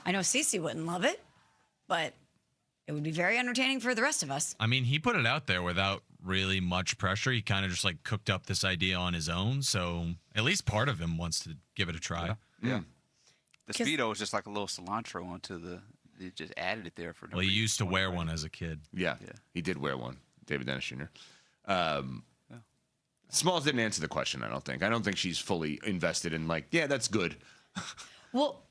I know Cece wouldn't love it, but it would be very entertaining for the rest of us. I mean, he put it out there without really much pressure. He kind of just like cooked up this idea on his own. So at least part of him wants to give it a try. Yeah. The Speedo is just like a little cilantro onto they just added it there for no Well, he reason. used to wear one as a kid. Yeah, he did wear one. David Dennis Jr. Smalls didn't answer the question, I don't think. I don't think she's fully invested in that's good. Well,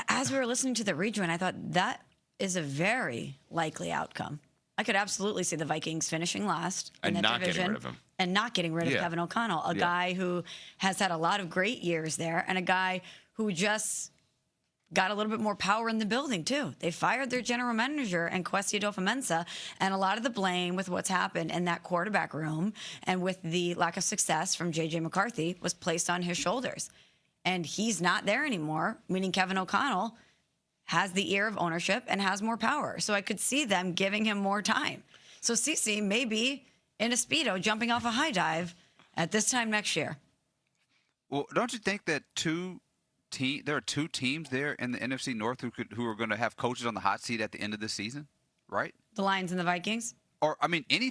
as we were listening to the rejoin, I thought that is a very likely outcome. I could absolutely see the Vikings finishing last in And that not division getting rid of him. and not getting rid of Kevin O'Connell, a guy who has had a lot of great years there and a guy who just got a little bit more power in the building, too. They fired their general manager and Kwesi Adolfo-Mensah, and a lot of the blame with what's happened in that quarterback room and with the lack of success from J.J. McCarthy was placed on his shoulders. And he's not there anymore, meaning Kevin O'Connell has the ear of ownership and has more power. So I could see them giving him more time. So Cece may be in a Speedo jumping off a high dive at this time next year. Well, don't you think that there are two teams there in the NFC North who are going to have coaches on the hot seat at the end of the season, right? The Lions and the Vikings? Or, I mean, any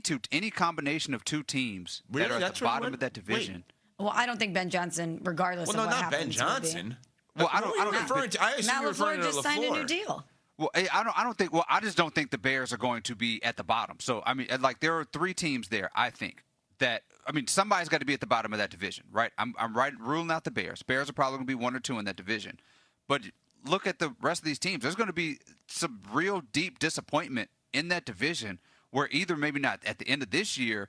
combination of two teams that are at the bottom of that division. Well, I don't think Ben Johnson, regardless of what happens. Well, no, not Ben Johnson. Well, I don't referring to. I assume Matt you're referring LaFleur to just signed a new deal. Well, I don't think. Well, I just don't think the Bears are going to be at the bottom. So, I mean, there are three teams there. I think that. I mean, somebody's got to be at the bottom of that division, right? I'm ruling out the Bears. Bears are probably going to be 1 or 2 in that division. But look at the rest of these teams. There's going to be some real deep disappointment in that division where either maybe not at the end of this year,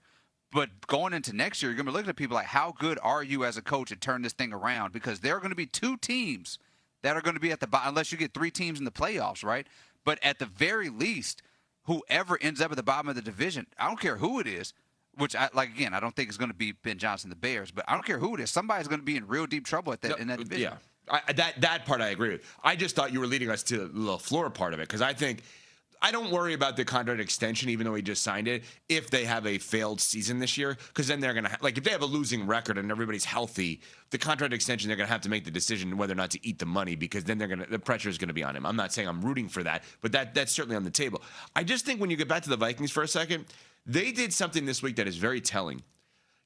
but going into next year, you're going to be looking at people like, how good are you as a coach to turn this thing around? Because there are going to be 2 teams that are going to be at the bottom, unless you get 3 teams in the playoffs, right? But at the very least, whoever ends up at the bottom of the division, I don't care who it is, which, I don't think it's going to be Ben Johnson, the Bears, but I don't care who it is. Somebody's going to be in real deep trouble in that division. Yeah, that part I agree with. I just thought you were leading us to the LaFleur part of it, because I don't worry about the contract extension, even though he just signed it, if they have a failed season this year, because then they're going to, if they have a losing record and everybody's healthy, the contract extension, they're going to have to make the decision whether or not to eat the money, because then the pressure is going to be on him. I'm not saying I'm rooting for that, but that's certainly on the table. I just think when you get back to the Vikings for a second, they did something this week that is very telling.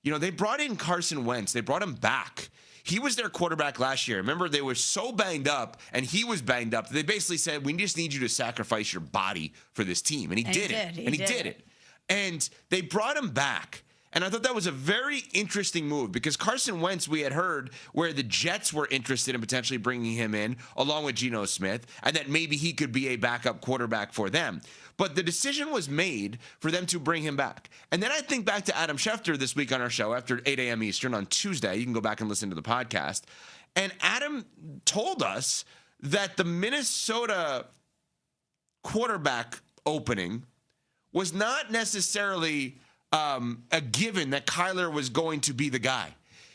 They brought in Carson Wentz. They brought him back. He was their quarterback last year. Remember, they were so banged up, and he was banged up. They basically said, we just need you to sacrifice your body for this team. And he did it. And they brought him back. And I thought that was a very interesting move, because Carson Wentz, we had heard where the Jets were interested in potentially bringing him in along with Geno Smith, and that maybe he could be a backup quarterback for them. But the decision was made for them to bring him back. And then I think back to Adam Schefter this week on our show after 8 a.m. Eastern on Tuesday. You can go back and listen to the podcast. And Adam told us that the Minnesota quarterback opening was not necessarily a given that Kyler was going to be the guy.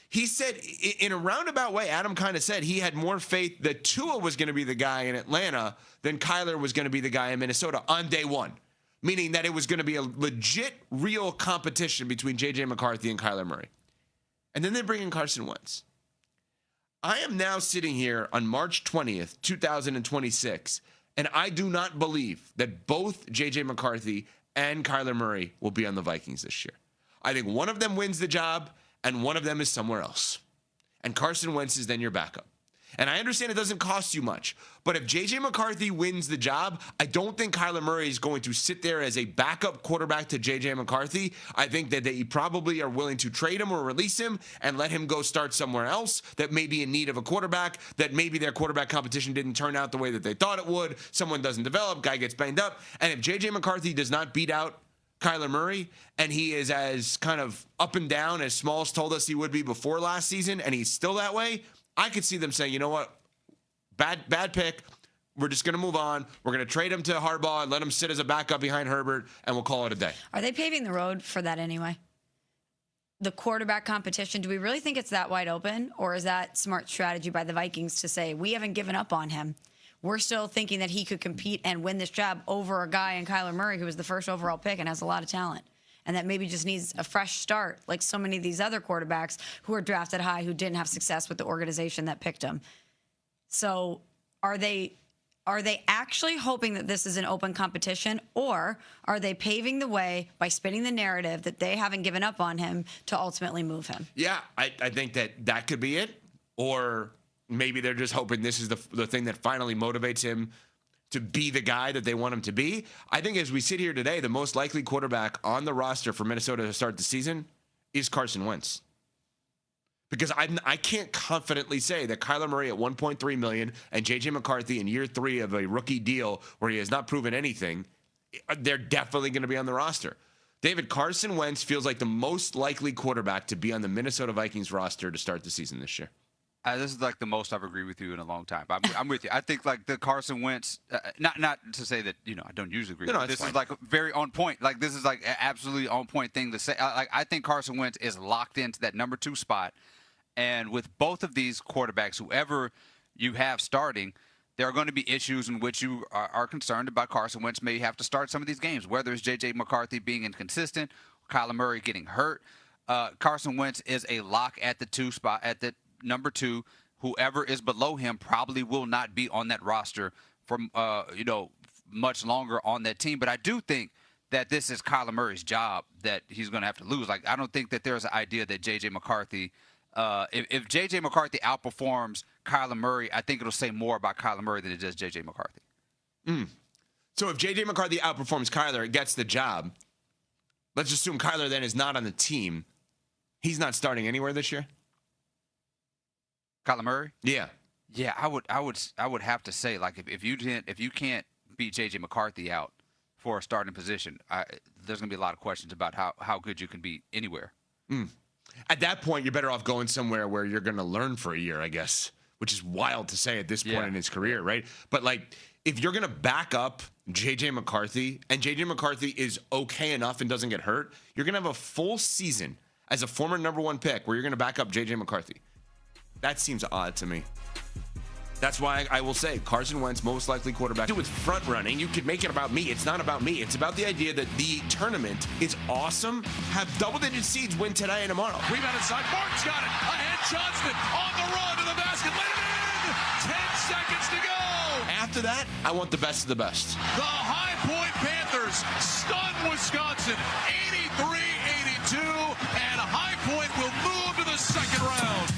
He said, in a roundabout way, Adam kind of said he had more faith that Tua was going to be the guy in Atlanta than Kyler was going to be the guy in Minnesota on day one, meaning that it was going to be a legit, real competition between J.J. McCarthy and Kyler Murray. And then they bring in Carson Wentz. I am now sitting here on March 20th, 2026, and I do not believe that both J.J. McCarthy and Kyler Murray will be on the Vikings this year. I think one of them wins the job, and one of them is somewhere else. And Carson Wentz is then your backup. And I understand it doesn't cost you much, but if J.J. McCarthy wins the job, I don't think Kyler Murray is going to sit there as a backup quarterback to J.J. McCarthy. I think that they probably are willing to trade him or release him and let him go start somewhere else that may be in need of a quarterback, that maybe their quarterback competition didn't turn out the way that they thought it would. Someone doesn't develop, guy gets banged up. And if J.J. McCarthy does not beat out Kyler Murray, and he is as kind of up and down as Smalls told us he would be before last season, and he's still that way, I could see them saying, you know what, bad pick. We're just going to move on. We're going to trade him to Harbaugh and let him sit as a backup behind Herbert, and we'll call it a day. Are they paving the road for that anyway? The quarterback competition, do we really think it's that wide open, or is that smart strategy by the Vikings to say, we haven't given up on him? We're still thinking that he could compete and win this job over a guy in Kyler Murray who was the first overall pick and has a lot of talent, and that maybe just needs a fresh start like so many of these other quarterbacks who are drafted high who didn't have success with the organization that picked him. So are they Are they actually hoping that this is an open competition, or are they paving the way by spinning the narrative that they haven't given up on him to ultimately move him? Yeah, I think that could be it. Or maybe they're just hoping this is the thing that finally motivates him to be the guy that they want him to be. I think as we sit here today, the most likely quarterback on the roster for Minnesota to start the season is Carson Wentz. Because I can't confidently say that Kyler Murray at $1.3 million and J.J. McCarthy in year 3 of a rookie deal where he has not proven anything, they're definitely going to be on the roster. David, Carson Wentz feels like the most likely quarterback to be on the Minnesota Vikings roster to start the season this year. This is like the most I've agreed with you in a long time. I'm with you. I think like the Carson Wentz, not to say that, I don't usually agree. No, this fine. is like very on point. Like this is like an absolutely on point thing to say. I think Carson Wentz is locked into that number 2 spot. And with both of these quarterbacks, whoever you have starting, there are going to be issues in which you are concerned about. Carson Wentz may have to start some of these games, whether it's J.J. McCarthy being inconsistent, Kyler Murray getting hurt. Carson Wentz is a lock at the 2 spot, at the number 2. Whoever is below him probably will not be on that roster for much longer on that team. But I do think that this is Kyler Murray's job that he's going to have to lose. Like, I don't think that there's an idea that J.J. McCarthy if J.J. McCarthy outperforms Kyler Murray, I think it'll say more about Kyler Murray than it does J.J. McCarthy. So if J.J. McCarthy outperforms Kyler and gets the job, let's assume Kyler then is not on the team. He's not starting anywhere this year? Kyler Murray? Yeah. Yeah, I would have to say, like, if you can't beat J.J. McCarthy out for a starting position, there's going to be a lot of questions about how good you can be anywhere. At that point, you're better off going somewhere where you're going to learn for a year, I guess, which is wild to say at this point in his career, right? But, like, if you're going to back up J.J. McCarthy and J.J. McCarthy is okay enough and doesn't get hurt, you're going to have a full season as a former number 1 pick where you're going to back up J.J. McCarthy. That seems odd to me. That's why I will say Carson Wentz, most likely quarterback. With front running, you could make it about me. It's not about me. It's about the idea that the tournament is awesome. Have double-digit seeds win today and tomorrow. Rebound inside. Martin's got it. Ahead Johnston on the run to the basket. Let it in. 10 seconds to go. After that, I want the best of the best. The High Point Panthers stun Wisconsin 83-82, and High Point will move to the second round.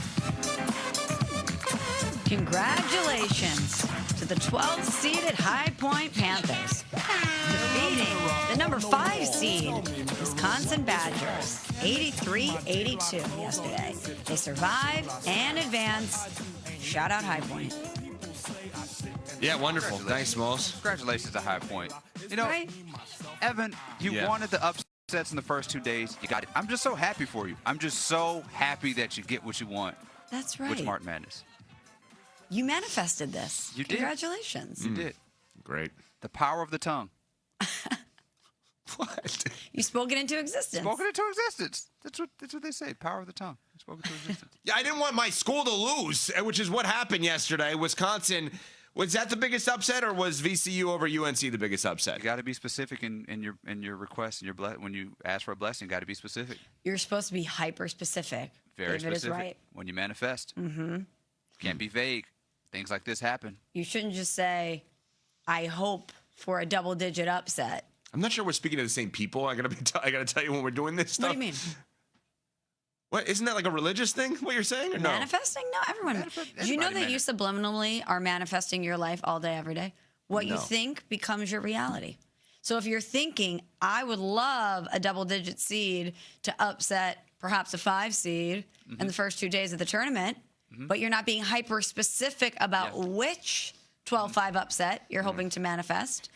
Congratulations to the 12th seeded High Point Panthers, defeating the number 5 seed Wisconsin Badgers 83-82 yesterday. They survive and advance. Shout out High Point. Yeah, wonderful. Thanks, Smalls. Congratulations to High Point. Right? Evan, you wanted the upsets in the first 2 days. You got it. I'm just so happy for you. I'm just so happy that you get what you want. That's right. With March Madness. You manifested this. You did. Congratulations. You did. Great. The power of the tongue. What? You spoke it into existence. Spoken into existence. That's what they say. Power of the tongue. Spoken into existence. Yeah, I didn't want my school to lose, which is what happened yesterday. Wisconsin, was that the biggest upset, or was VCU over UNC the biggest upset? You got to be specific in your request and when you ask for a blessing. You got to be specific. You're supposed to be hyper specific. Very David specific. is right. When you manifest. Can't be vague. Things like this happen. You shouldn't just say, I hope for a double-digit upset. I'm not sure we're speaking to the same people. I gotta tell you when we're doing this stuff. What do you mean? What, isn't that like a religious thing? What you're saying, or no? Manifesting? No, everyone. Do you know that you subliminally are manifesting your life all day, every day? What you think becomes your reality. So if you're thinking, I would love a double-digit seed to upset perhaps a 5 seed in the first 2 days of the tournament, but you're not being hyper-specific about which 12-5 upset you're hoping to manifest,